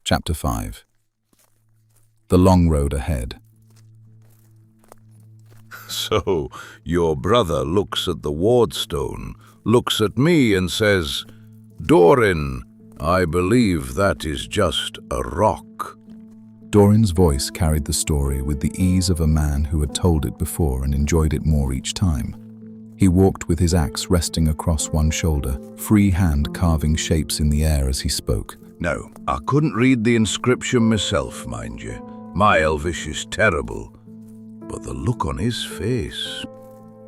Chapter 5. The long road ahead. So, your brother looks at the wardstone, looks at me and says, "Doran, I believe that is just a rock." Doran's voice carried the story with the ease of a man who had told it before and enjoyed it more each time. He walked with his axe resting across one shoulder, free hand carving shapes in the air as he spoke. Now, I couldn't read the inscription myself, mind you. My Elvish is terrible. But the look on his face...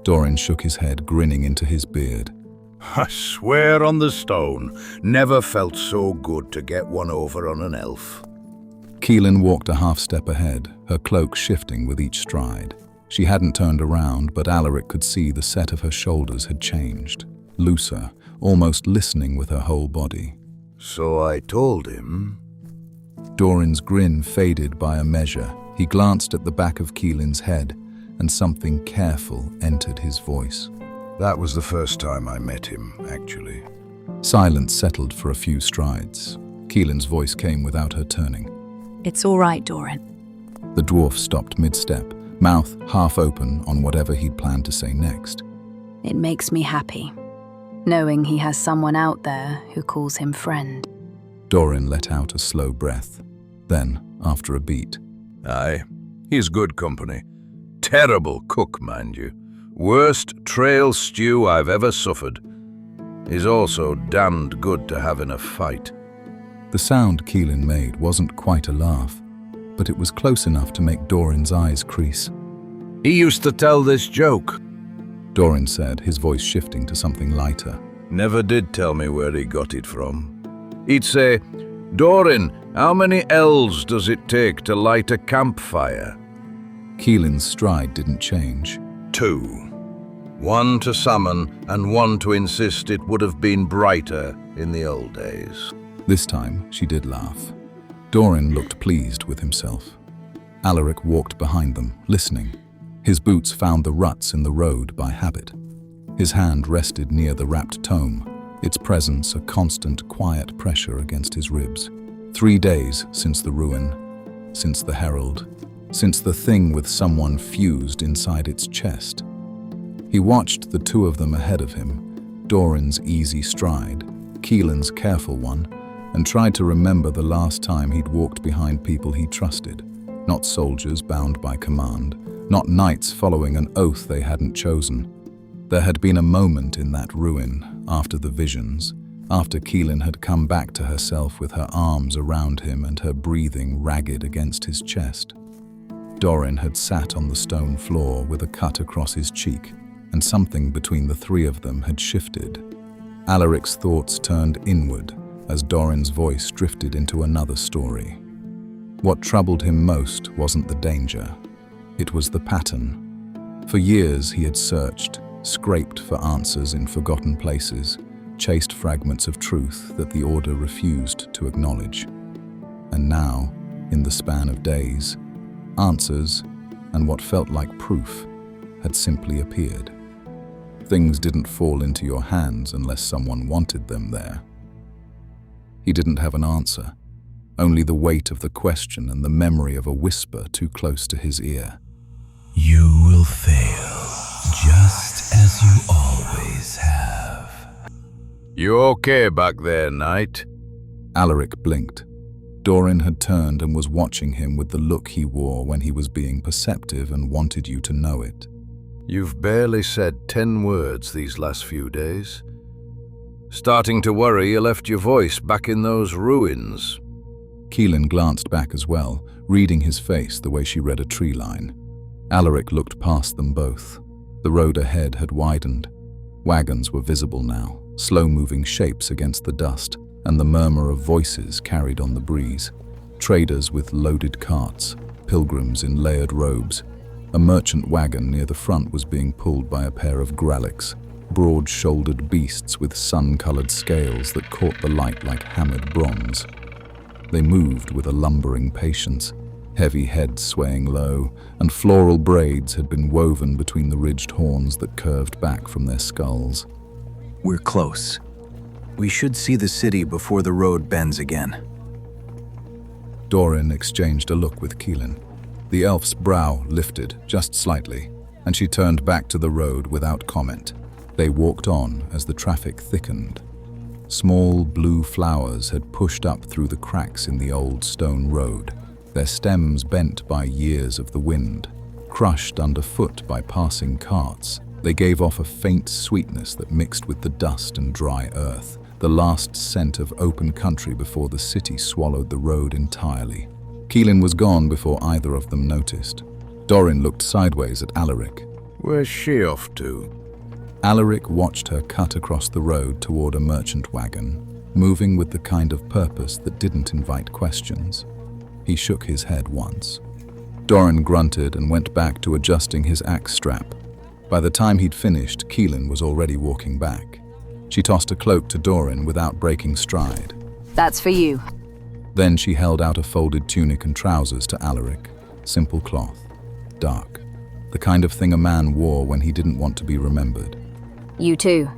Doran shook his head, grinning into his beard. I swear on the stone, never felt so good to get one over on an elf. Keelan walked a half step ahead, her cloak shifting with each stride. She hadn't turned around, but Alaric could see the set of her shoulders had changed, looser, almost listening with her whole body. So I told him... Doran's grin faded by a measure. He glanced at the back of Keelan's head, and something careful entered his voice. That was the first time I met him, actually. Silence settled for a few strides. Keelan's voice came without her turning. It's all right, Doran. The dwarf stopped mid-step, mouth half open on whatever he'd planned to say next. It makes me happy, knowing he has someone out there who calls him friend. Doran let out a slow breath. Then, after a beat, Aye, he's good company. Terrible cook, mind you. Worst trail stew I've ever suffered. He's also damned good to have in a fight. The sound Keelan made wasn't quite a laugh, but it was close enough to make Doran's eyes crease. He used to tell this joke. Doran said, his voice shifting to something lighter. Never did tell me where he got it from. He'd say, "Doran, how many elves does it take to light a campfire?" Keelan's stride didn't change. 2. One to summon and one to insist it would have been brighter in the old days. This time, she did laugh. Doran looked pleased with himself. Alaric walked behind them, listening. His boots found the ruts in the road by habit. His hand rested near the wrapped tome, its presence a constant, quiet pressure against his ribs. 3 days since the ruin, since the herald, since the thing with someone fused inside its chest. He watched the two of them ahead of him, Doran's easy stride, Keelan's careful one, and tried to remember the last time he'd walked behind people he trusted. Not soldiers bound by command, not knights following an oath they hadn't chosen. There had been a moment in that ruin, after the visions, after Keelan had come back to herself with her arms around him and her breathing ragged against his chest. Doran had sat on the stone floor with a cut across his cheek, and something between the three of them had shifted. Alaric's thoughts turned inward as Doran's voice drifted into another story. What troubled him most wasn't the danger. It was the pattern. For years he had searched, scraped for answers in forgotten places, chased fragments of truth that the Order refused to acknowledge. And now, in the span of days, answers, and what felt like proof, had simply appeared. Things didn't fall into your hands unless someone wanted them there. He didn't have an answer, only the weight of the question and the memory of a whisper too close to his ear. You will fail, just as you always have. "You okay back there, knight?" Alaric blinked. Doran had turned and was watching him with the look he wore when he was being perceptive and wanted you to know it. "You've barely said 10 words these last few days. Starting to worry you left your voice back in those ruins." Keelan glanced back as well, reading his face the way she read a tree line. Alaric looked past them both. The road ahead had widened. Wagons were visible now, slow-moving shapes against the dust, and the murmur of voices carried on the breeze. Traders with loaded carts, pilgrims in layered robes. A merchant wagon near the front was being pulled by a pair of grallics, broad-shouldered beasts with sun-colored scales that caught the light like hammered bronze. They moved with a lumbering patience, heavy heads swaying low, and floral braids had been woven between the ridged horns that curved back from their skulls. We're close. We should see the city before the road bends again. Doran exchanged a look with Keelan. The elf's brow lifted just slightly, and she turned back to the road without comment. They walked on as the traffic thickened. Small blue flowers had pushed up through the cracks in the old stone road, their stems bent by years of the wind. Crushed underfoot by passing carts, they gave off a faint sweetness that mixed with the dust and dry earth, the last scent of open country before the city swallowed the road entirely. Keelan was gone before either of them noticed. Doran looked sideways at Alaric. Where's she off to? Alaric watched her cut across the road toward a merchant wagon, moving with the kind of purpose that didn't invite questions. He shook his head once. Doran grunted and went back to adjusting his axe strap. By the time he'd finished, Keelan was already walking back. She tossed a cloak to Doran without breaking stride. That's for you. Then she held out a folded tunic and trousers to Alaric. Simple cloth. Dark. The kind of thing a man wore when he didn't want to be remembered. You too.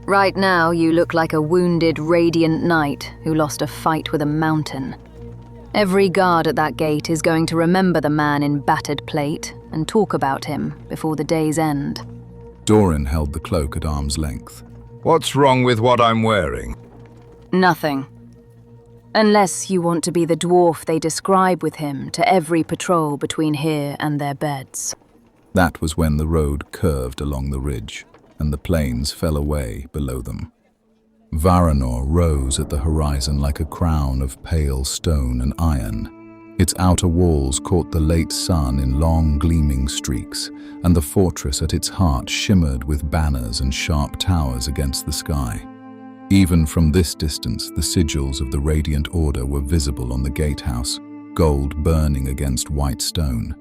Right now, you look like a wounded, radiant knight who lost a fight with a mountain. Every guard at that gate is going to remember the man in battered plate and talk about him before the day's end. Doran held the cloak at arm's length. What's wrong with what I'm wearing? Nothing. Unless you want to be the dwarf they describe with him to every patrol between here and their beds. That was when the road curved along the ridge, and the plains fell away below them. Varanor rose at the horizon like a crown of pale stone and iron. Its outer walls caught the late sun in long gleaming streaks, and the fortress at its heart shimmered with banners and sharp towers against the sky. Even from this distance, the sigils of the Radiant Order were visible on the gatehouse, gold burning against white stone.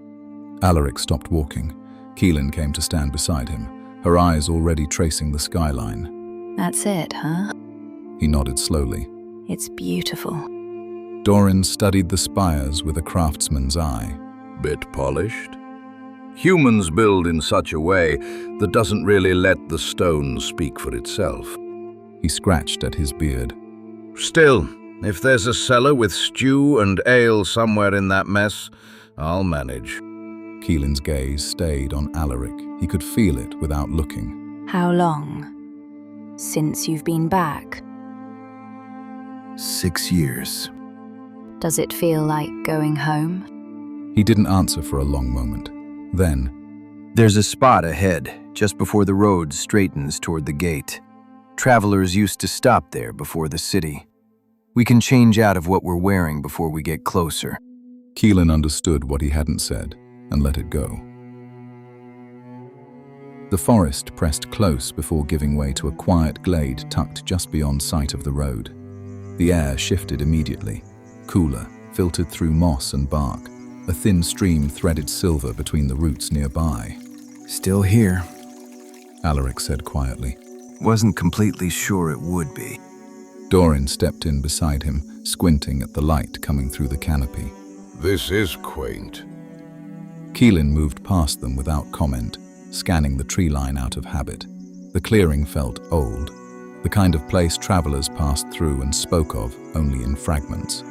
Alaric stopped walking. Keelan came to stand beside him, her eyes already tracing the skyline. That's it, huh? He nodded slowly. It's beautiful. Doran studied the spires with a craftsman's eye. Bit polished? Humans build in such a way that doesn't really let the stone speak for itself. He scratched at his beard. Still, if there's a cellar with stew and ale somewhere in that mess, I'll manage. Keelan's gaze stayed on Alaric. He could feel it without looking. How long? Since you've been back? 6 years. Does it feel like going home? He didn't answer for a long moment. Then, There's a spot ahead, just before the road straightens toward the gate. Travelers used to stop there before the city. We can change out of what we're wearing before we get closer. Keelan understood what he hadn't said and let it go. The forest pressed close before giving way to a quiet glade tucked just beyond sight of the road. The air shifted immediately, cooler, filtered through moss and bark. A thin stream threaded silver between the roots nearby. Still here. Alaric said quietly. Wasn't completely sure it would be. Doran stepped in beside him, squinting at the light coming through the canopy. This is quaint. Keelan moved past them without comment, scanning the tree line out of habit. The clearing felt old, the kind of place travelers passed through and spoke of only in fragments.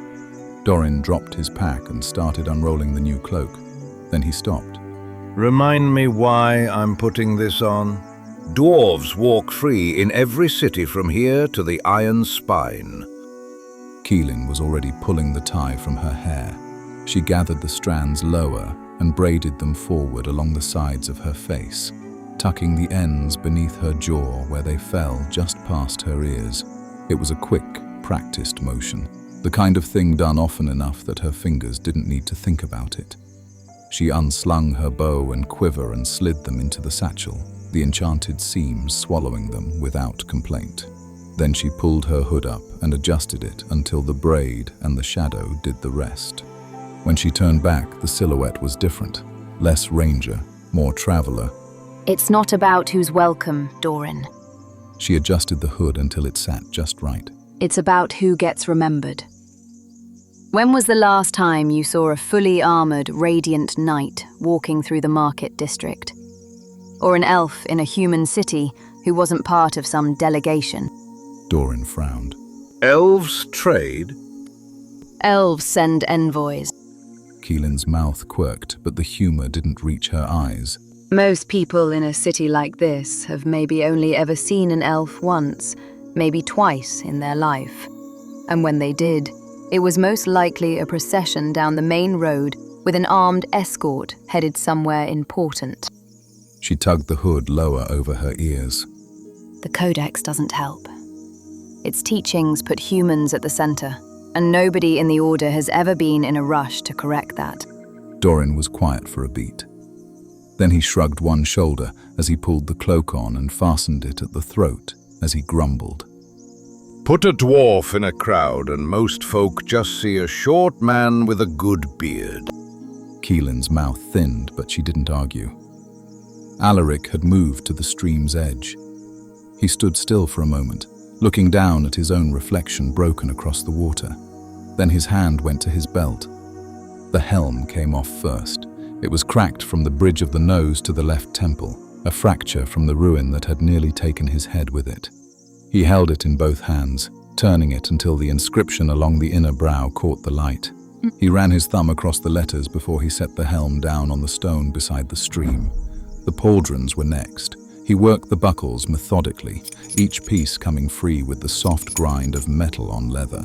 Doran dropped his pack and started unrolling the new cloak. Then he stopped. Remind me why I'm putting this on? Dwarves walk free in every city from here to the Iron Spine. Keelan was already pulling the tie from her hair. She gathered the strands lower and braided them forward along the sides of her face, tucking the ends beneath her jaw where they fell just past her ears. It was a quick, practiced motion, the kind of thing done often enough that her fingers didn't need to think about it. She unslung her bow and quiver and slid them into the satchel, the enchanted seams swallowing them without complaint. Then she pulled her hood up and adjusted it until the braid and the shadow did the rest. When she turned back, the silhouette was different. Less ranger, more traveler. It's not about who's welcome, Doran. She adjusted the hood until it sat just right. It's about who gets remembered. When was the last time you saw a fully armored, radiant knight walking through the market district? Or an elf in a human city who wasn't part of some delegation? Doran frowned. Elves trade? Elves send envoys. Keelan's mouth quirked, but the humor didn't reach her eyes. Most people in a city like this have maybe only ever seen an elf once, maybe twice in their life. And when they did, it was most likely a procession down the main road with an armed escort headed somewhere important. She tugged the hood lower over her ears. The Codex doesn't help. Its teachings put humans at the center, and nobody in the Order has ever been in a rush to correct that. Doran was quiet for a beat. Then he shrugged one shoulder as he pulled the cloak on and fastened it at the throat as he grumbled. Put a dwarf in a crowd and most folk just see a short man with a good beard. Keelan's mouth thinned, but she didn't argue. Alaric had moved to the stream's edge. He stood still for a moment, looking down at his own reflection broken across the water. Then his hand went to his belt. The helm came off first. It was cracked from the bridge of the nose to the left temple, a fracture from the ruin that had nearly taken his head with it. He held it in both hands, turning it until the inscription along the inner brow caught the light. He ran his thumb across the letters before he set the helm down on the stone beside the stream. The pauldrons were next. He worked the buckles methodically, each piece coming free with the soft grind of metal on leather.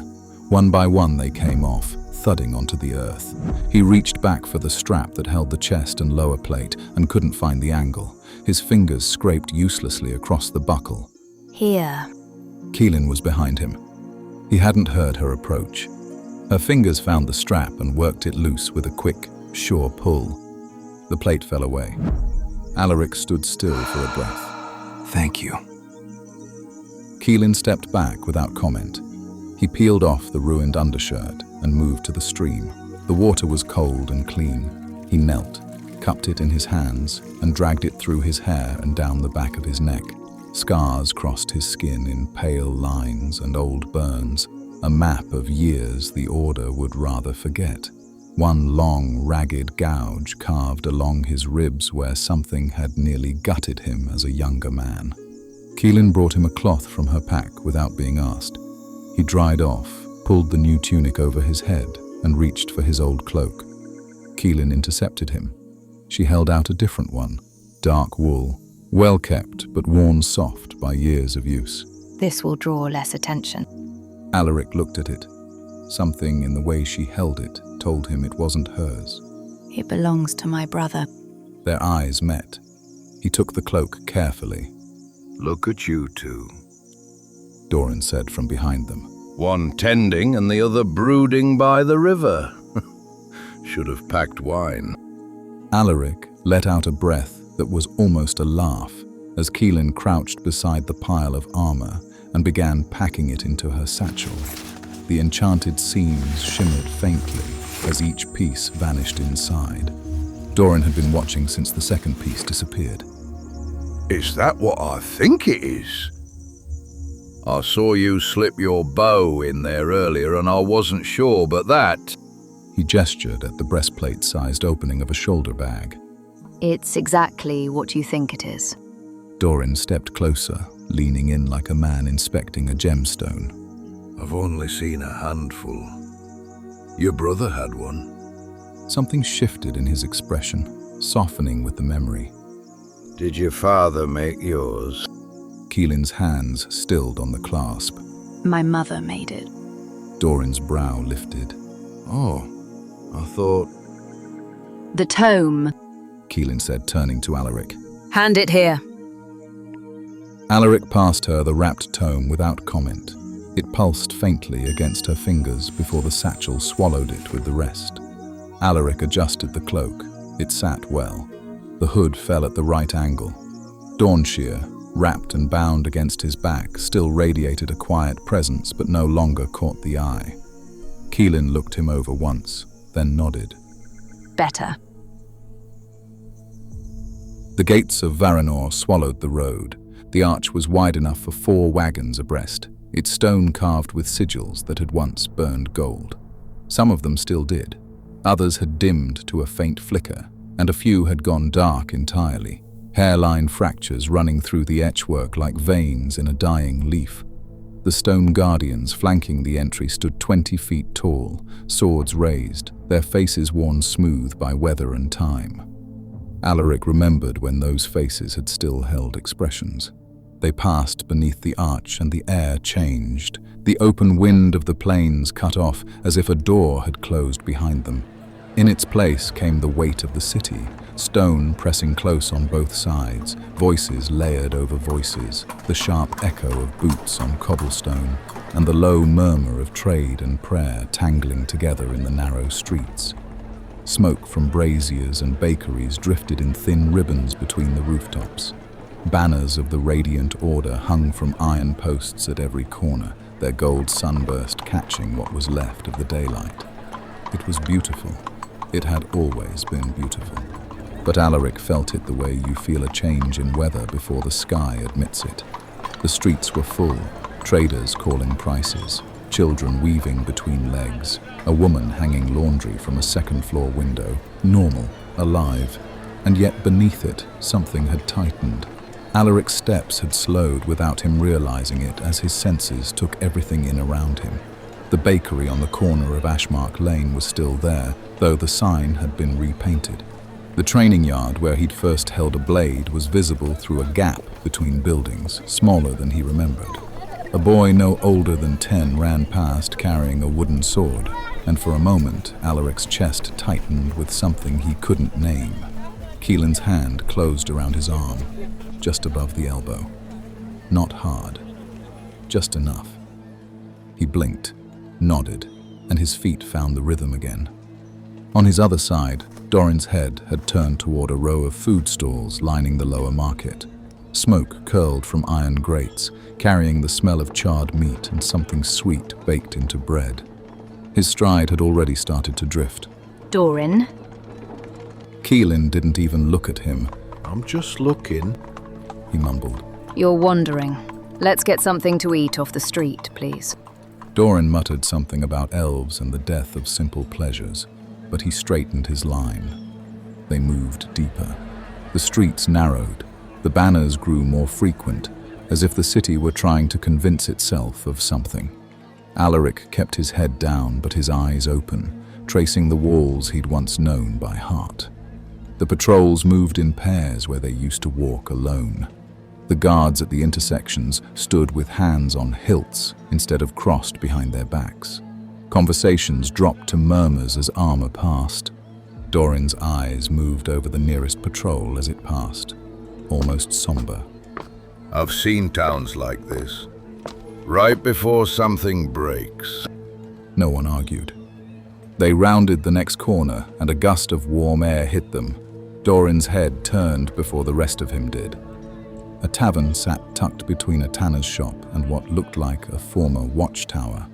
One by one they came off, thudding onto the earth. He reached back for the strap that held the chest and lower plate and couldn't find the angle. His fingers scraped uselessly across the buckle. Here. Keelan was behind him. He hadn't heard her approach. Her fingers found the strap and worked it loose with a quick, sure pull. The plate fell away. Alaric stood still for a breath. Thank you. Keelan stepped back without comment. He peeled off the ruined undershirt and moved to the stream. The water was cold and clean. He knelt, cupped it in his hands, and dragged it through his hair and down the back of his neck. Scars crossed his skin in pale lines and old burns, a map of years the Order would rather forget. One long, ragged gouge carved along his ribs where something had nearly gutted him as a younger man. Keelan brought him a cloth from her pack without being asked. He dried off, pulled the new tunic over his head, and reached for his old cloak. Keelan intercepted him. She held out a different one, dark wool, well kept but worn soft by years of use. This will draw less attention. Alaric looked at it. Something in the way she held it told him it wasn't hers. It belongs to my brother. Their eyes met. He took the cloak carefully. Look at you two. Doran said from behind them. One tending and the other brooding by the river. Should have packed wine. Alaric let out a breath that was almost a laugh as Keelan crouched beside the pile of armor and began packing it into her satchel. The enchanted seams shimmered faintly as each piece vanished inside. Doran had been watching since the second piece disappeared. Is that what I think it is? I saw you slip your bow in there earlier and I wasn't sure, but that... He gestured at the breastplate-sized opening of a shoulder bag. It's exactly what you think it is. Doran stepped closer, leaning in like a man inspecting a gemstone. I've only seen a handful. Your brother had one. Something shifted in his expression, softening with the memory. Did your father make yours? Keelan's hands stilled on the clasp. My mother made it. Doran's brow lifted. Oh, I thought... The tome. Keelan said, turning to Alaric. Hand it here. Alaric passed her the wrapped tome without comment. It pulsed faintly against her fingers before the satchel swallowed it with the rest. Alaric adjusted the cloak. It sat well. The hood fell at the right angle. Dawnshear, wrapped and bound against his back, still radiated a quiet presence but no longer caught the eye. Keelan looked him over once, then nodded. Better. The gates of Varanor swallowed the road. The arch was wide enough for 4 wagons abreast, its stone carved with sigils that had once burned gold. Some of them still did. Others had dimmed to a faint flicker, and a few had gone dark entirely, hairline fractures running through the etchwork like veins in a dying leaf. The stone guardians flanking the entry stood 20 feet tall, swords raised, their faces worn smooth by weather and time. Alaric remembered when those faces had still held expressions. They passed beneath the arch and the air changed. The open wind of the plains cut off as if a door had closed behind them. In its place came the weight of the city, stone pressing close on both sides, voices layered over voices, the sharp echo of boots on cobblestone, and the low murmur of trade and prayer tangling together in the narrow streets. Smoke from braziers and bakeries drifted in thin ribbons between the rooftops. Banners of the radiant order hung from iron posts at every corner, their gold sunburst catching what was left of the daylight. It was beautiful. It had always been beautiful. But Alaric felt it the way you feel a change in weather before the sky admits it. The streets were full, traders calling prices, children weaving between legs, a woman hanging laundry from a second-floor window, normal, alive, and yet beneath it something had tightened. Alaric's steps had slowed without him realizing it as his senses took everything in around him. The bakery on the corner of Ashmark Lane was still there, though the sign had been repainted. The training yard where he'd first held a blade was visible through a gap between buildings, smaller than he remembered. A boy no older than 10 ran past carrying a wooden sword, and for a moment Alaric's chest tightened with something he couldn't name. Keelan's hand closed around his arm, just above the elbow. Not hard, just enough. He blinked, nodded, and his feet found the rhythm again. On his other side, Doran's head had turned toward a row of food stalls lining the lower market. Smoke curled from iron grates, carrying the smell of charred meat and something sweet baked into bread. His stride had already started to drift. Doran? Keelan didn't even look at him. I'm just looking, he mumbled. You're wandering. Let's get something to eat off the street, please. Doran muttered something about elves and the death of simple pleasures, but he straightened his line. They moved deeper. The streets narrowed. The banners grew more frequent, as if the city were trying to convince itself of something. Alaric kept his head down but his eyes open, tracing the walls he'd once known by heart. The patrols moved in pairs where they used to walk alone. The guards at the intersections stood with hands on hilts instead of crossed behind their backs. Conversations dropped to murmurs as armor passed. Doran's eyes moved over the nearest patrol as it passed, almost somber. I've seen towns like this. Right before something breaks. No one argued. They rounded the next corner and a gust of warm air hit them. Doran's head turned before the rest of him did. A tavern sat tucked between a tanner's shop and what looked like a former watchtower.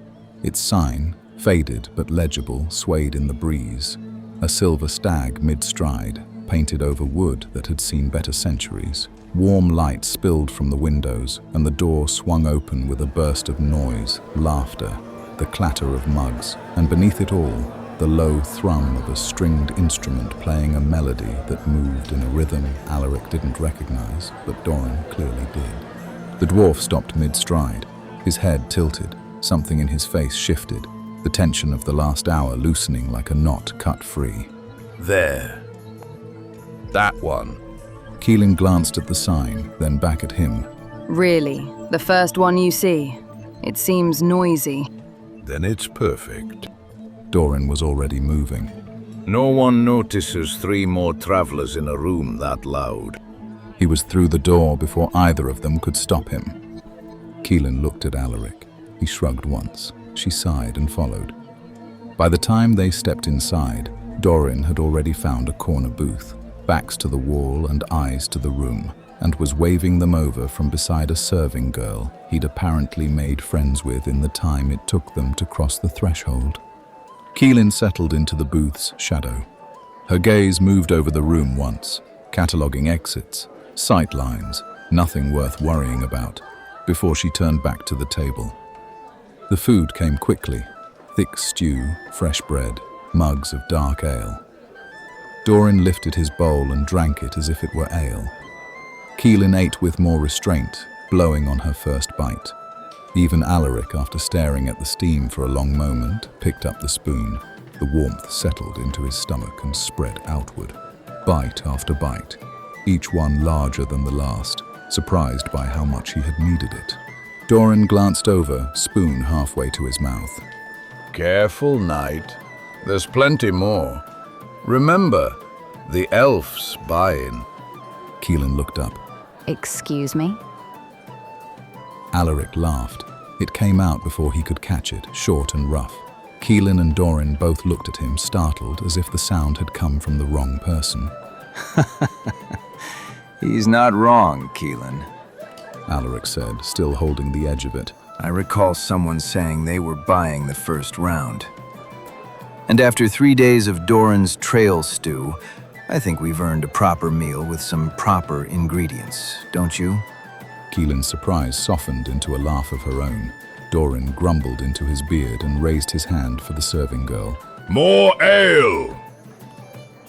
Its sign, faded but legible, swayed in the breeze. A silver stag mid-stride, painted over wood that had seen better centuries. Warm light spilled from the windows, and the door swung open with a burst of noise, laughter, the clatter of mugs, and beneath it all, the low thrum of a stringed instrument playing a melody that moved in a rhythm Alaric didn't recognize, but Doran clearly did. The dwarf stopped mid-stride, his head tilted, something in his face shifted, the tension of the last hour loosening like a knot cut free. There. That one. Keelan glanced at the sign, then back at him. Really? The first one you see? It seems noisy. Then it's perfect. Doran was already moving. No one notices 3 more travelers in a room that loud. He was through the door before either of them could stop him. Keelan looked at Alaric. He shrugged once. She sighed and followed. By the time they stepped inside, Doran had already found a corner booth, backs to the wall and eyes to the room, and was waving them over from beside a serving girl he'd apparently made friends with in the time it took them to cross the threshold. Keelan settled into the booth's shadow. Her gaze moved over the room once, cataloguing exits, sight lines, nothing worth worrying about, before she turned back to the table. The food came quickly, thick stew, fresh bread, mugs of dark ale. Doran lifted his bowl and drank it as if it were ale. Keelan ate with more restraint, blowing on her first bite. Even Alaric, after staring at the steam for a long moment, picked up the spoon. The warmth settled into his stomach and spread outward. Bite after bite, each one larger than the last, surprised by how much he had needed it. Doran glanced over, spoon halfway to his mouth. Careful, Knight. There's plenty more. Remember, the elves buy in. Keelan looked up. Excuse me? Alaric laughed. It came out before he could catch it, short and rough. Keelan and Doran both looked at him, startled, as if the sound had come from the wrong person. He's not wrong, Keelan. Alaric said, still holding the edge of it. I recall someone saying they were buying the first round. And after 3 days of Doran's trail stew, I think we've earned a proper meal with some proper ingredients, don't you? Keelan's surprise softened into a laugh of her own. Doran grumbled into his beard and raised his hand for the serving girl. More ale!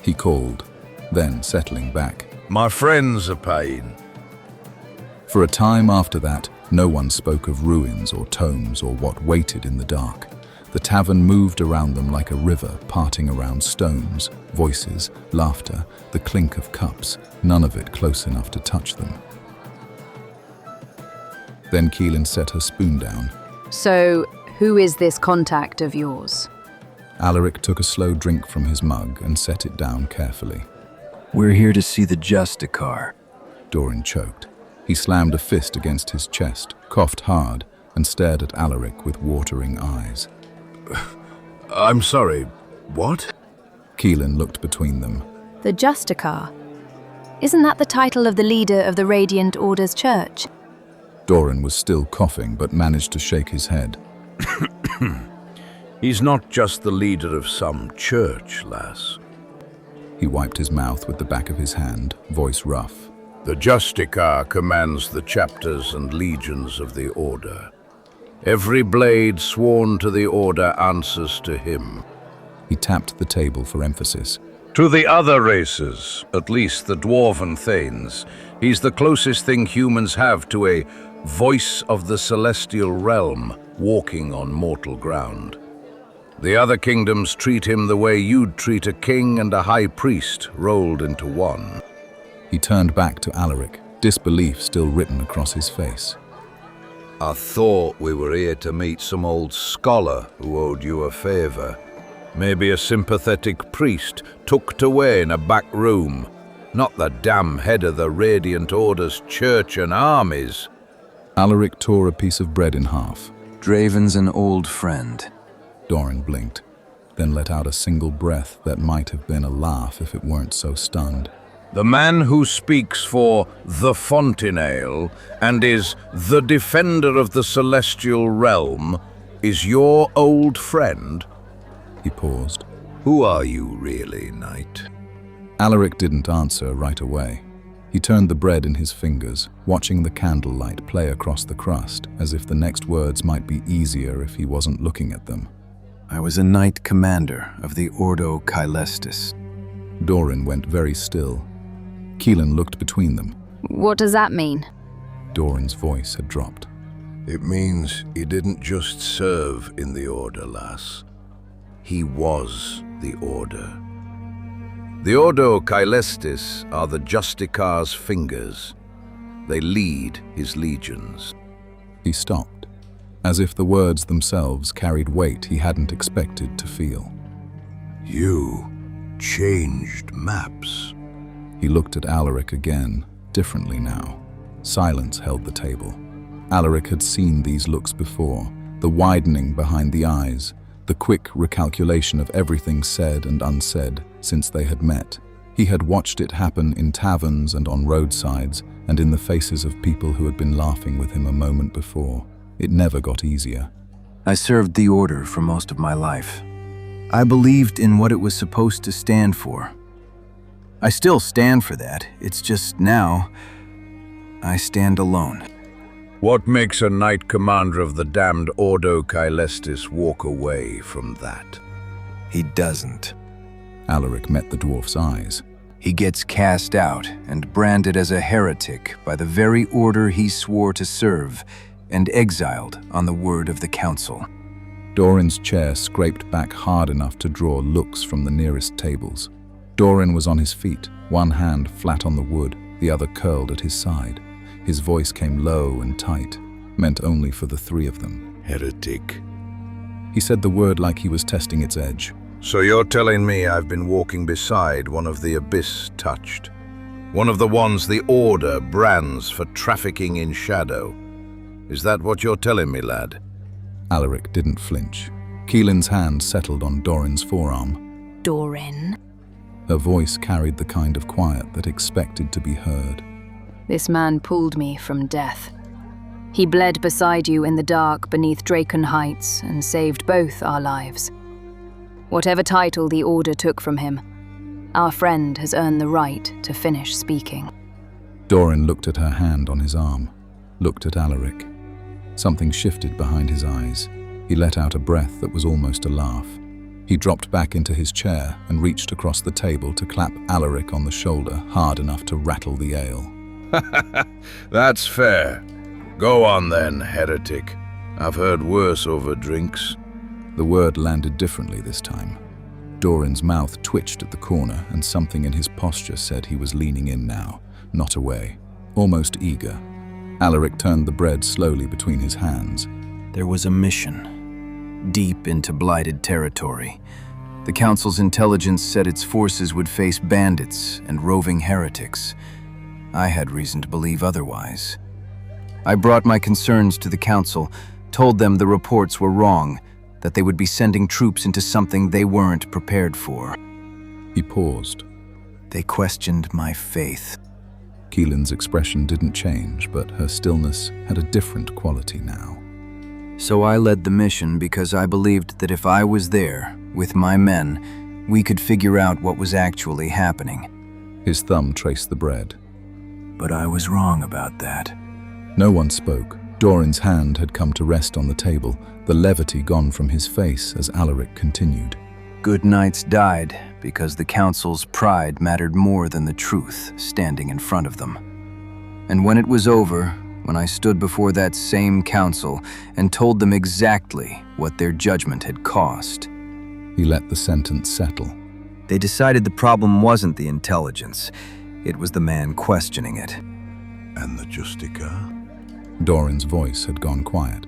He called, then settling back. My friends are paying. For a time after that, no one spoke of ruins or tomes or what waited in the dark. The tavern moved around them like a river, parting around stones, voices, laughter, the clink of cups, none of it close enough to touch them. Then Keelan set her spoon down. So, who is this contact of yours? Alaric took a slow drink from his mug and set it down carefully. We're here to see the Justicar. Doran choked. He slammed a fist against his chest, coughed hard, and stared at Alaric with watering eyes. I'm sorry, what? Keelan looked between them. The Justicar. Isn't that the title of the leader of the Radiant Order's church? Doran was still coughing, but managed to shake his head. He's not just the leader of some church, lass. He wiped his mouth with the back of his hand, voice rough. The Justicar commands the chapters and legions of the Order. Every blade sworn to the Order answers to him. He tapped the table for emphasis. To the other races, at least the Dwarven Thanes, he's the closest thing humans have to a voice of the celestial realm walking on mortal ground. The other kingdoms treat him the way you'd treat a king and a high priest rolled into one. He turned back to Alaric, disbelief still written across his face. I thought we were here to meet some old scholar who owed you a favor. Maybe a sympathetic priest tucked away in a back room. Not the damn head of the Radiant Order's church and armies. Alaric tore a piece of bread in half. Draven's an old friend. Doran blinked, then let out a single breath that might have been a laugh if it weren't so stunned. The man who speaks for the Fontenale and is the defender of the celestial realm is your old friend? He paused. Who are you really, Knight? Alaric didn't answer right away. He turned the bread in his fingers, watching the candlelight play across the crust, as if the next words might be easier if he wasn't looking at them. I was a knight commander of the Ordo Caelestis. Doran went very still. Keelan looked between them. What does that mean? Doran's voice had dropped. It means he didn't just serve in the Order, lass. He was the Order. The Ordo Caelestis are the Justicar's fingers. They lead his legions. He stopped, as if the words themselves carried weight he hadn't expected to feel. You changed maps. He looked at Alaric again, differently now. Silence held the table. Alaric had seen these looks before, the widening behind the eyes, the quick recalculation of everything said and unsaid since they had met. He had watched it happen in taverns and on roadsides and in the faces of people who had been laughing with him a moment before. It never got easier. I served the Order for most of my life. I believed in what it was supposed to stand for. I still stand for that. It's just now, I stand alone. What makes a knight commander of the damned Ordo Caelestis walk away from that? He doesn't. Alaric met the dwarf's eyes. He gets cast out and branded as a heretic by the very order he swore to serve and exiled on the word of the council. Doran's chair scraped back hard enough to draw looks from the nearest tables. Doran was on his feet, one hand flat on the wood, the other curled at his side. His voice came low and tight, meant only for the three of them. Heretic. He said the word like he was testing its edge. So you're telling me I've been walking beside one of the Abyss touched? One of the ones the Order brands for trafficking in shadow? Is that what you're telling me, lad? Alaric didn't flinch. Keelan's hand settled on Doran's forearm. Doran? Her voice carried the kind of quiet that expected to be heard. This man pulled me from death. He bled beside you in the dark beneath Dracon Heights and saved both our lives. Whatever title the Order took from him, our friend has earned the right to finish speaking. Doran looked at her hand on his arm, looked at Alaric. Something shifted behind his eyes. He let out a breath that was almost a laugh. He dropped back into his chair and reached across the table to clap Alaric on the shoulder hard enough to rattle the ale. That's fair. Go on then, heretic. I've heard worse over drinks. The word landed differently this time. Doran's mouth twitched at the corner, and something in his posture said he was leaning in now, not away, almost eager. Alaric turned the bread slowly between his hands. There was a mission, deep into blighted territory. The Council's intelligence said its forces would face bandits and roving heretics. I had reason to believe otherwise. I brought my concerns to the Council, told them the reports were wrong, that they would be sending troops into something they weren't prepared for. He paused. They questioned my faith. Keelan's expression didn't change, but her stillness had a different quality now. So I led the mission because I believed that if I was there, with my men, we could figure out what was actually happening. His thumb traced the bread. But I was wrong about that. No one spoke. Doran's hand had come to rest on the table, the levity gone from his face as Alaric continued. Good knights died because the Council's pride mattered more than the truth standing in front of them. And when it was over, when I stood before that same Council and told them exactly what their judgment had cost, He let the sentence settle. they decided the problem wasn't the intelligence, it was the man questioning it. And the Justica? Doran's voice had gone quiet.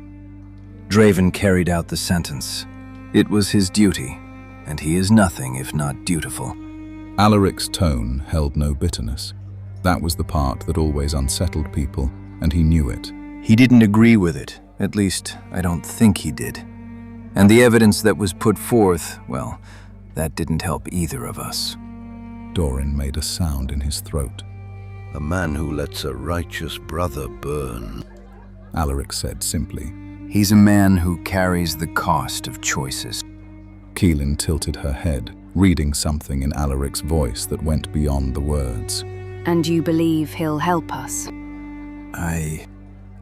Draven carried out the sentence. It was his duty, and he is nothing if not dutiful. Alaric's tone held no bitterness. That was the part that always unsettled people, and he knew it. He didn't agree with it, at least I don't think he did. And the evidence that was put forth, well, that didn't help either of us. Doran made a sound in his throat. A man who lets a righteous brother burn. Alaric said simply. He's a man who carries the cost of choices. Keelan tilted her head, reading something in Alaric's voice that went beyond the words. And you believe he'll help us?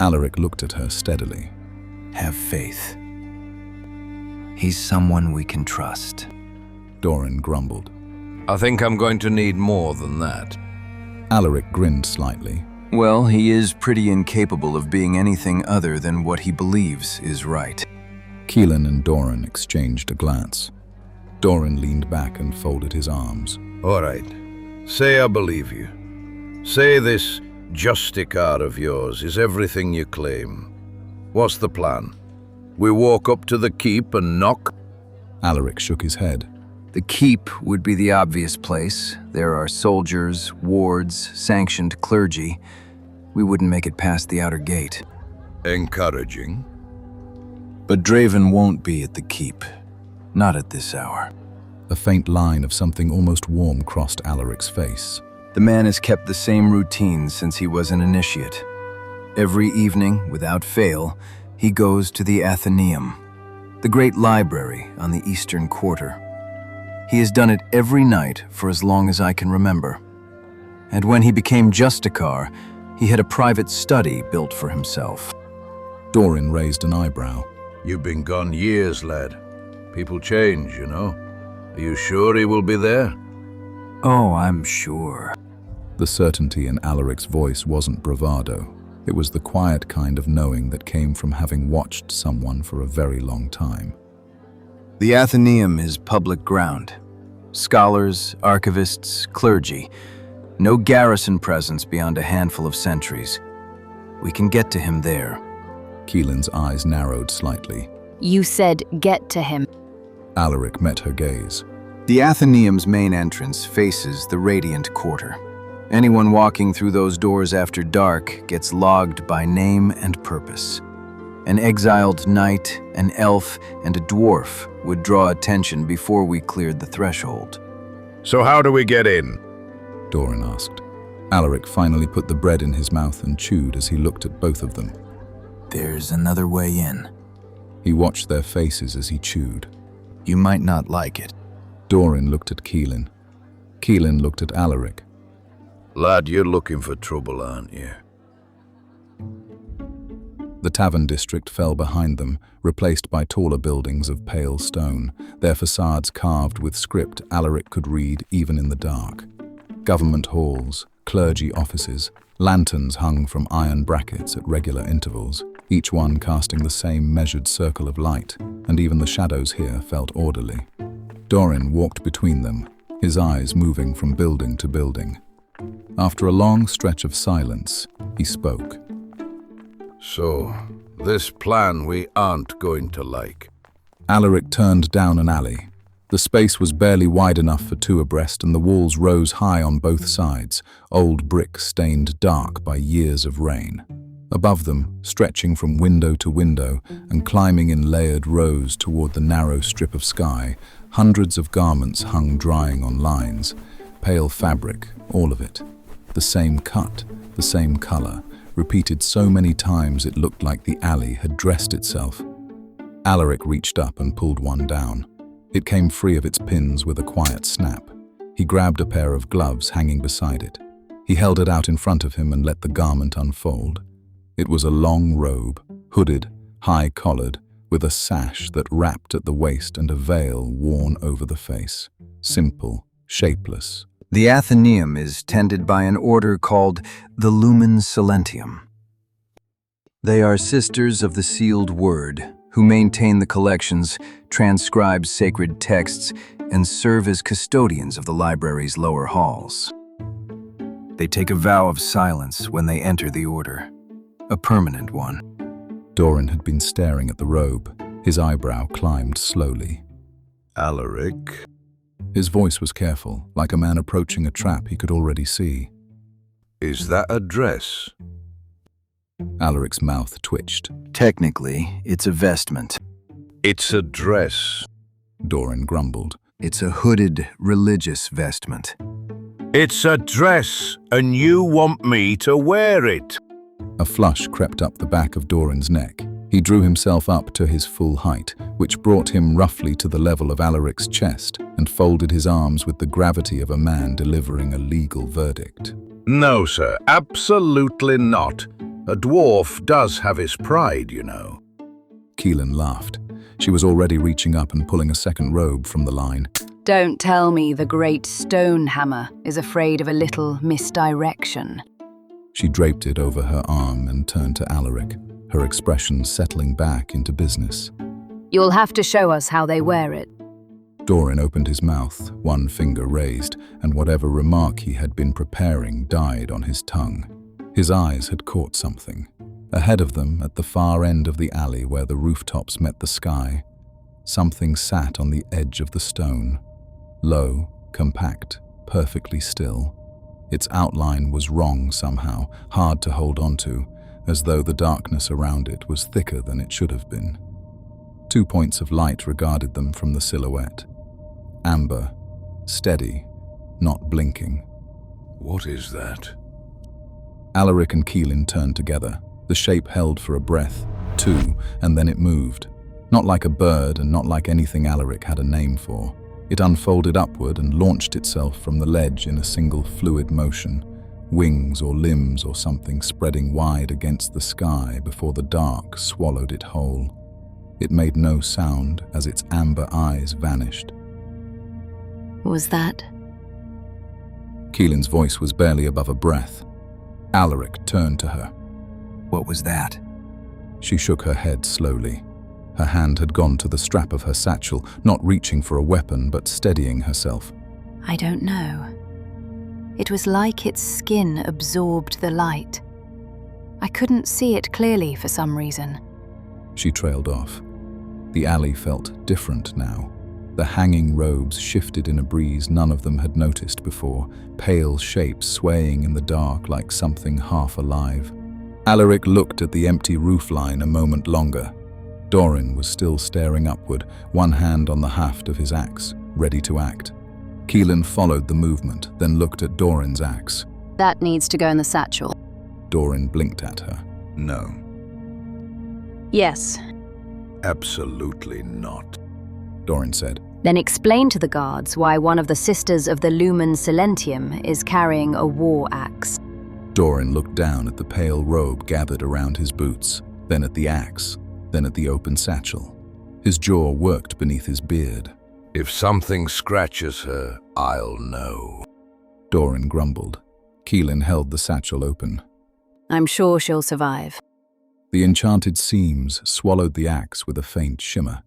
Alaric looked at her steadily. Have faith. He's someone we can trust. Doran grumbled. I think I'm going to need more than that. Alaric grinned slightly. Well, he is pretty incapable of being anything other than what he believes is right. Keelan and Doran exchanged a glance. Doran leaned back and folded his arms. All right. Say I believe you. Say this Justica of yours is everything you claim. What's the plan? We walk up to the keep and knock? Alaric shook his head. The keep would be the obvious place. There are soldiers, wards, sanctioned clergy. We wouldn't make it past the outer gate. Encouraging. But Draven won't be at the keep. Not at this hour. A faint line of something almost warm crossed Alaric's face. The man has kept the same routine since he was an initiate. Every evening, without fail, he goes to the Athenaeum, the great library on the eastern quarter. He has done it every night for as long as I can remember. And when he became Justicar, he had a private study built for himself. Doran raised an eyebrow. You've been gone years, lad. People change, you know. Are you sure he will be there? Oh, I'm sure. The certainty in Alaric's voice wasn't bravado. It was the quiet kind of knowing that came from having watched someone for a very long time. The Athenaeum is public ground. Scholars, archivists, clergy. No garrison presence beyond a handful of sentries. We can get to him there. Keelan's eyes narrowed slightly. You said get to him. Alaric met her gaze. The Athenaeum's main entrance faces the Radiant Quarter. Anyone walking through those doors after dark gets logged by name and purpose. An exiled knight, an elf, and a dwarf would draw attention before we cleared the threshold. So how do we get in? Doran asked. Alaric finally put the bread in his mouth and chewed as he looked at both of them. There's another way in. He watched their faces as he chewed. You might not like it. Doran looked at Keelan. Keelan looked at Alaric. Lad, you're looking for trouble, aren't you? The tavern district fell behind them, replaced by taller buildings of pale stone, their facades carved with script Alaric could read even in the dark. Government halls, clergy offices, lanterns hung from iron brackets at regular intervals, each one casting the same measured circle of light, and even the shadows here felt orderly. Doran walked between them, his eyes moving from building to building. After a long stretch of silence, he spoke. So, this plan we aren't going to like. Alaric turned down an alley. The space was barely wide enough for two abreast, and the walls rose high on both sides, old brick stained dark by years of rain. Above them, stretching from window to window and climbing in layered rows toward the narrow strip of sky, hundreds of garments hung drying on lines. Pale fabric, all of it. The same cut, the same color, repeated so many times it looked like the alley had dressed itself. Alaric reached up and pulled one down. It came free of its pins with a quiet snap. He grabbed a pair of gloves hanging beside it. He held it out in front of him and let the garment unfold. It was a long robe, hooded, high-collared, with a sash that wrapped at the waist and a veil worn over the face. Simple, shapeless. The Athenaeum is tended by an order called the Lumen Silentium. They are sisters of the sealed word, who maintain the collections, transcribe sacred texts, and serve as custodians of the library's lower halls. They take a vow of silence when they enter the order, a permanent one. Doran had been staring at the robe. His eyebrow climbed slowly. Alaric. His voice was careful, like a man approaching a trap he could already see. Is that a dress? Alaric's mouth twitched. Technically, it's a vestment. It's a dress. Doran grumbled. It's a hooded, religious vestment. It's a dress, and you want me to wear it. A flush crept up the back of Doran's neck. He drew himself up to his full height, which brought him roughly to the level of Alaric's chest, and folded his arms with the gravity of a man delivering a legal verdict. No, sir, absolutely not. A dwarf does have his pride, you know. Keelan laughed. She was already reaching up and pulling a second robe from the line. Don't tell me the great stone hammer is afraid of a little misdirection. She draped it over her arm and turned to Alaric, her expression settling back into business. You'll have to show us how they wear it. Doran opened his mouth, one finger raised, and whatever remark he had been preparing died on his tongue. His eyes had caught something. Ahead of them, at the far end of the alley where the rooftops met the sky, something sat on the edge of the stone. Low, compact, perfectly still. Its outline was wrong somehow, hard to hold onto, as though the darkness around it was thicker than it should have been. 2 points of light regarded them from the silhouette. Amber, steady, not blinking. What is that? Alaric and Keelan turned together. The shape held for a breath, two, and then it moved. Not like a bird and not like anything Alaric had a name for. It unfolded upward and launched itself from the ledge in a single fluid motion, wings or limbs or something spreading wide against the sky before the dark swallowed it whole. It made no sound as its amber eyes vanished. Was that? Keelan's voice was barely above a breath. Alaric turned to her. What was that? She shook her head slowly. Her hand had gone to the strap of her satchel, not reaching for a weapon but steadying herself. I don't know. It was like its skin absorbed the light. I couldn't see it clearly for some reason. She trailed off. The alley felt different now. The hanging robes shifted in a breeze none of them had noticed before, pale shapes swaying in the dark like something half alive. Alaric looked at the empty roofline a moment longer. Doran was still staring upward, one hand on the haft of his axe, ready to act. Keelan followed the movement, then looked at Doran's axe. That needs to go in the satchel. Doran blinked at her. No, Yes. absolutely not. Doran said. Then explain to the guards why one of the Sisters of the Lumen Silentium is carrying a war axe. Doran looked down at the pale robe gathered around his boots, then at the axe, then at the open satchel. His jaw worked beneath his beard. If something scratches her, I'll know. Doran grumbled. Keelan held the satchel open. I'm sure she'll survive. The enchanted seams swallowed the axe with a faint shimmer.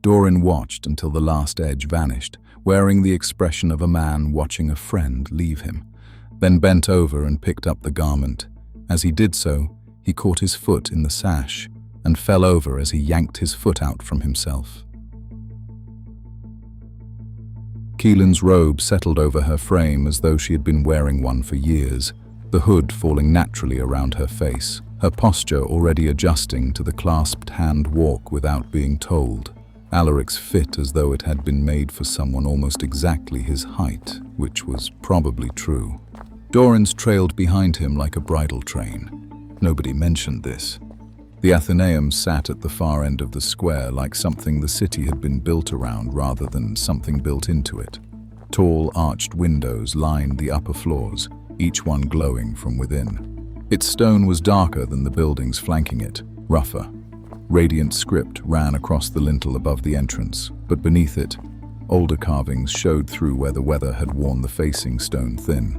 Doran watched until the last edge vanished, wearing the expression of a man watching a friend leave him, then bent over and picked up the garment. As he did so, he caught his foot in the sash and fell over as he yanked his foot out from himself. Keelan's robe settled over her frame as though she had been wearing one for years, the hood falling naturally around her face, her posture already adjusting to the clasped hand walk without being told. Alaric's fit as though it had been made for someone almost exactly his height, which was probably true. Doran's trailed behind him like a bridal train. Nobody mentioned this. The Athenaeum sat at the far end of the square like something the city had been built around rather than something built into it. Tall arched windows lined the upper floors, each one glowing from within. Its stone was darker than the buildings flanking it, rougher. Radiant script ran across the lintel above the entrance, but beneath it, older carvings showed through where the weather had worn the facing stone thin.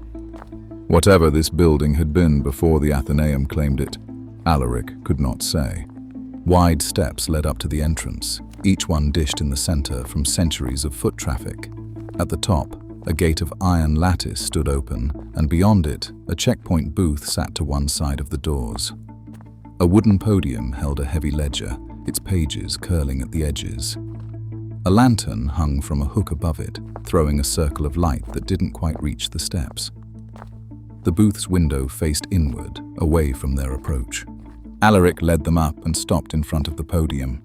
Whatever this building had been before the Athenaeum claimed it, Alaric could not say. Wide steps led up to the entrance, each one dished in the center from centuries of foot traffic. At the top, a gate of iron lattice stood open, and beyond it, a checkpoint booth sat to one side of the doors. A wooden podium held a heavy ledger, its pages curling at the edges. A lantern hung from a hook above it, throwing a circle of light that didn't quite reach the steps. The booth's window faced inward, away from their approach. Alaric led them up and stopped in front of the podium.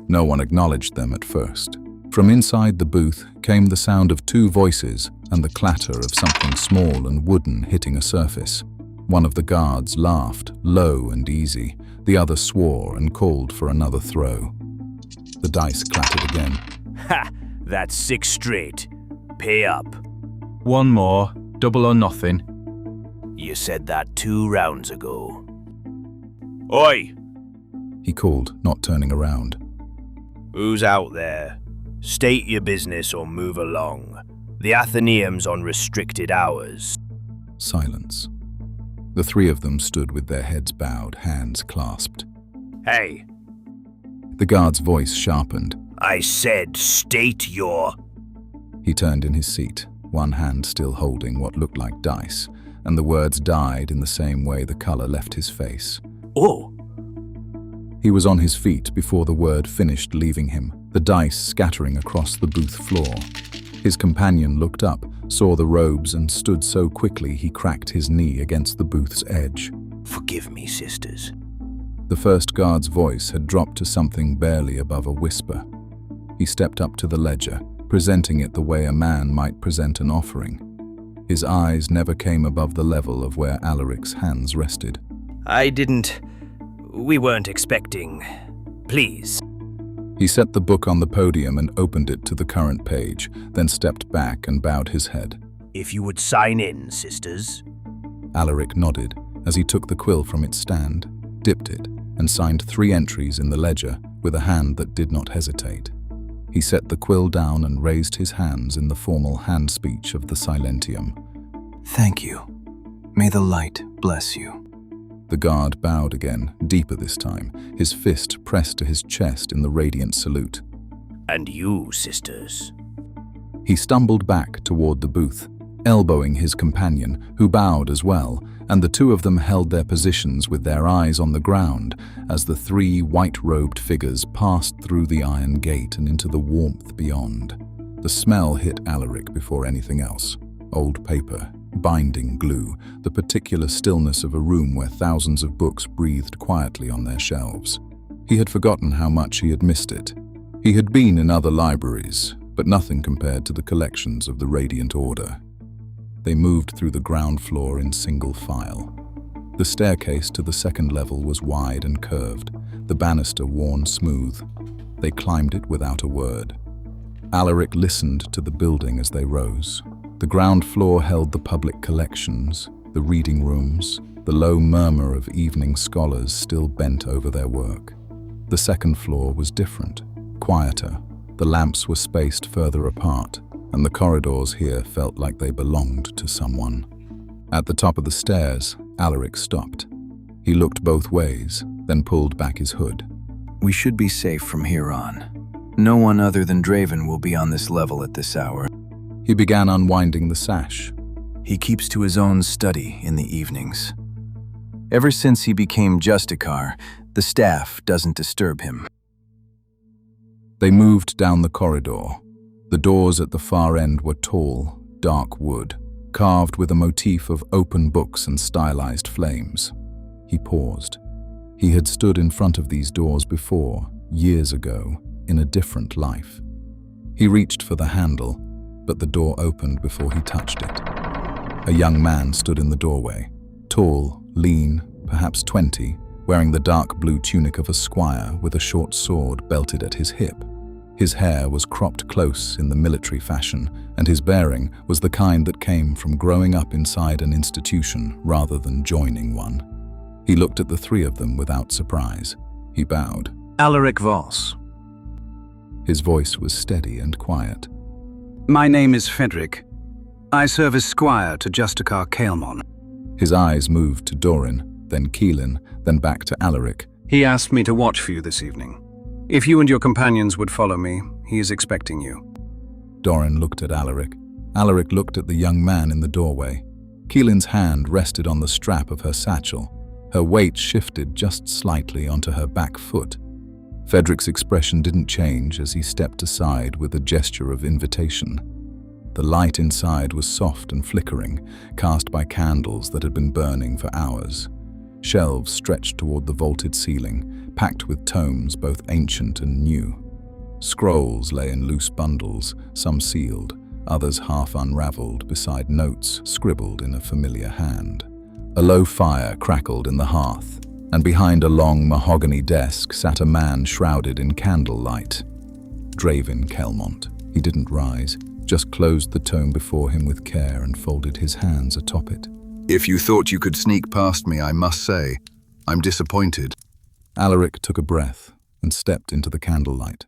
No one acknowledged them at first. From inside the booth came the sound of two voices and the clatter of something small and wooden hitting a surface. One of the guards laughed, low and easy. The other swore and called for another throw. The dice clattered again. Ha! That's 6 straight. Pay up. One more, double or nothing. You said that 2 rounds ago. Oi! He called, not turning around. Who's out there? State your business or move along. The Athenaeum's on restricted hours. Silence. The 3 of them stood with their heads bowed, hands clasped. Hey, The guard's voice sharpened. I said state your... He turned in his seat, one hand still holding what looked like dice, and the words died in the same way the color left his face. Oh! He was on his feet before the word finished leaving him, the dice scattering across the booth floor. His companion looked up, saw the robes, and stood so quickly he cracked his knee against the booth's edge. Forgive me, sisters. The first guard's voice had dropped to something barely above a whisper. He stepped up to the ledger, presenting it the way a man might present an offering. His eyes never came above the level of where Alaric's hands rested. We weren't expecting. Please. He set the book on the podium and opened it to the current page, then stepped back and bowed his head. If you would sign in, sisters. Alaric nodded as he took the quill from its stand, dipped it, and signed 3 entries in the ledger with a hand that did not hesitate. He set the quill down and raised his hands in the formal hand speech of the Silentium. Thank you. May the light bless you. The guard bowed again, deeper this time, his fist pressed to his chest in the radiant salute. And you, sisters. He stumbled back toward the booth, elbowing his companion, who bowed as well, and the two of them held their positions with their eyes on the ground as the three white-robed figures passed through the iron gate and into the warmth beyond. The smell hit Alaric before anything else. Old paper, binding glue, the particular stillness of a room where thousands of books breathed quietly on their shelves. He had forgotten how much he had missed it. He had been in other libraries, but nothing compared to the collections of the Radiant Order. They moved through the ground floor in single file. The staircase to the second level was wide and curved, the banister worn smooth. They climbed it without a word. Alaric listened to the building as they rose. The ground floor held the public collections, the reading rooms, the low murmur of evening scholars still bent over their work. The second floor was different, quieter. The lamps were spaced further apart, and the corridors here felt like they belonged to someone. At the top of the stairs, Alaric stopped. He looked both ways, then pulled back his hood. We should be safe from here on. No one other than Draven will be on this level at this hour. He began unwinding the sash. He keeps to his own study in the evenings. Ever since he became Justicar, the staff doesn't disturb him. They moved down the corridor. The doors at the far end were tall, dark wood, carved with a motif of open books and stylized flames. He paused. He had stood in front of these doors before, years ago, in a different life. He reached for the handle, but the door opened before he touched it. A young man stood in the doorway, tall, lean, perhaps 20, wearing the dark blue tunic of a squire with a short sword belted at his hip. His hair was cropped close in the military fashion, and his bearing was the kind that came from growing up inside an institution rather than joining one. He looked at the three of them without surprise. He bowed. Alaric Voss. His voice was steady and quiet. My name is Frederick. I serve as squire to Justicar Caelmon. His eyes moved to Doran, then Keelan, then back to Alaric. He asked me to watch for you this evening. If you and your companions would follow me, he is expecting you. Doran looked at Alaric. Alaric looked at the young man in the doorway. Keelan's hand rested on the strap of her satchel. Her weight shifted just slightly onto her back foot. Frederick's expression didn't change as he stepped aside with a gesture of invitation. The light inside was soft and flickering, cast by candles that had been burning for hours. Shelves stretched toward the vaulted ceiling, packed with tomes both ancient and new. Scrolls lay in loose bundles, some sealed, others half unraveled beside notes scribbled in a familiar hand. A low fire crackled in the hearth, and behind a long mahogany desk sat a man shrouded in candlelight. Draven Caelmon. He didn't rise, just closed the tome before him with care and folded his hands atop it. If you thought you could sneak past me, I must say, I'm disappointed. Alaric took a breath and stepped into the candlelight.